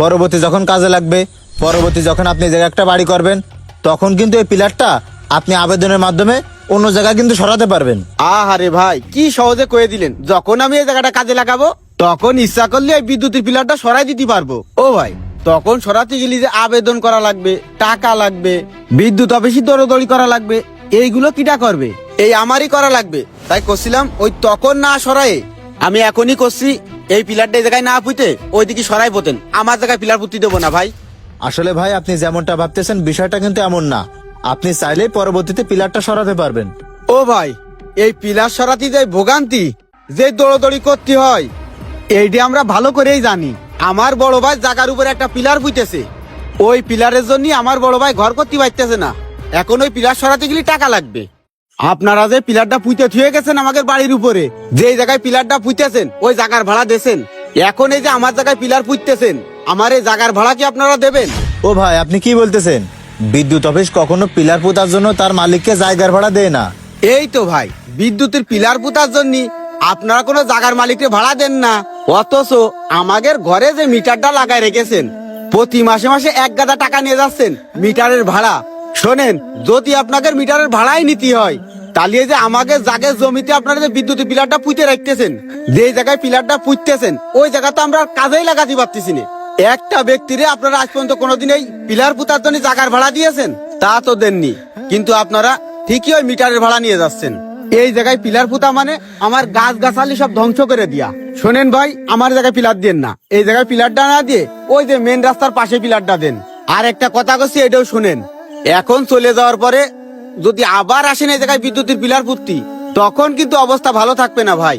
পরবর্তী যখন কাজে লাগবে, পরবর্তী যখন আপনি এই জায়গায় একটা বাড়ি করবেন, তখন কিন্তু এই পিলারটা আপনি আবেদনের মাধ্যমে অন্য জায়গায় কিন্তু সরাতে পারবেন। আহারে ভাই, কি সহজে কয়ে দিলেন। যখন আমি এই জায়গাটা কাজে লাগাবো, তখন ইচ্ছা করলে এই বিদ্যুতের পিলারটা সরাই দিতে পারবো। ও ভাই, তখন সরাতে গেলে যে আবেদন করা লাগবে, টাকা লাগবে, বিদ্যুৎ অফিসে দৌড়দৌড়ি করা লাগবে, এইগুলো কিটা করবে? এই আমারই করা লাগবে। তাই করছিলাম ওই তখন না সরাই, আমি এখনই করছি এই পিলারটা এই জায়গায় না পুঁতে ওইদিকে সরাই পোতেন, আমার জায়গায় পিলার পুঁতি দেবো না ভাই। আসলে ভাই আপনি যেমনটা ভাবতেছেন বিষয়টা কিন্তু এমন না। আপনি চাইলেই পরবর্তীতে পিলারটা সরাতে পারবেন। ও ভাই, এই পিলার সরাতে যে ভোগান্তি, যে দৌড়দৌড়ি করতে হয়, এইটা আমরা ভালো করেই জানি। আমার বড় ভাই জায়গার উপরে একটা পিলার পুঁতেছে, ওই পিলারের জন্য আমার বড় ভাই ঘর করতে পারতেছে না। এখন ওই পিলার সরাতে গেলে টাকা লাগবে। আপনারা যে পিলারটা পুঁতে থুয়ে গেছেন আমাদের বাড়ির উপরে, যে জায়গায় পিলারটা পুঁতেছেন ওই জায়গার ভাড়া দেছেন। এখন এই যে আমার জায়গায় পিলার পুঁততেছেন, আমার এই জায়গার ভাড়া কি আপনারা দেবেন? ও ভাই আপনি কি বলতেছেন? বিদ্যুৎ অফিস কখনো পিলার পোতার জন্য তার মালিককে জায়গার ভাড়া দেয় না। এই তো ভাই, বিদ্যুতের পিলার পুঁতার জন্য আপনারা কোনো জায়গার মালিককে ভাড়া দেন না, অথচ আমাদের ঘরে যে মিটারটা লাগায় রেখেছেন, প্রতি মাসে মাসে 1 গাদা টাকা নিয়ে যাচ্ছেন মিটারের ভাড়া। শোনেন, যদি আপনাদের মিটারের ভাড়াই নিতে হয়, তাহলে যে আমাদের জাগের জমিতে আপনারা যে বিদ্যুতের পিলারটা পুঁতে রাখতেছেন, যে জায়গায় পিলারটা পুঁততেছেন ওই জায়গা তো আমরা আর কাজেই লাগাতে পারতেছি না। একটা ব্যক্তিরে আপনারা আজ পর্যন্ত কোনোদিন এই পিলার পুঁতার জন্য জায়গার ভাড়া দিয়েছেন? তা তো দেননি, কিন্তু আপনারা ঠিকই ওই মিটারের ভাড়া নিয়ে যাচ্ছেন। এই জায়গায় পিলার পুঁতা মানে আমার গাছ গাছালি সব ধ্বংস করে দিয়া। শোনেন ভাই, আমার জায়গায় পিলার দেন না, এই জায়গায় পিলারটা না দিয়ে ওই যে মেন রাস্তার পাশে পিলারটা দেন। আর একটা কথা কচ্ছি, এটাও শুনেন, এখন চলে যাওয়ার পরে যদি আবার আসেন এই জায়গায় বিদ্যুতের পিলার পুঁততি, তখন কিন্তু অবস্থা ভালো থাকবে না ভাই।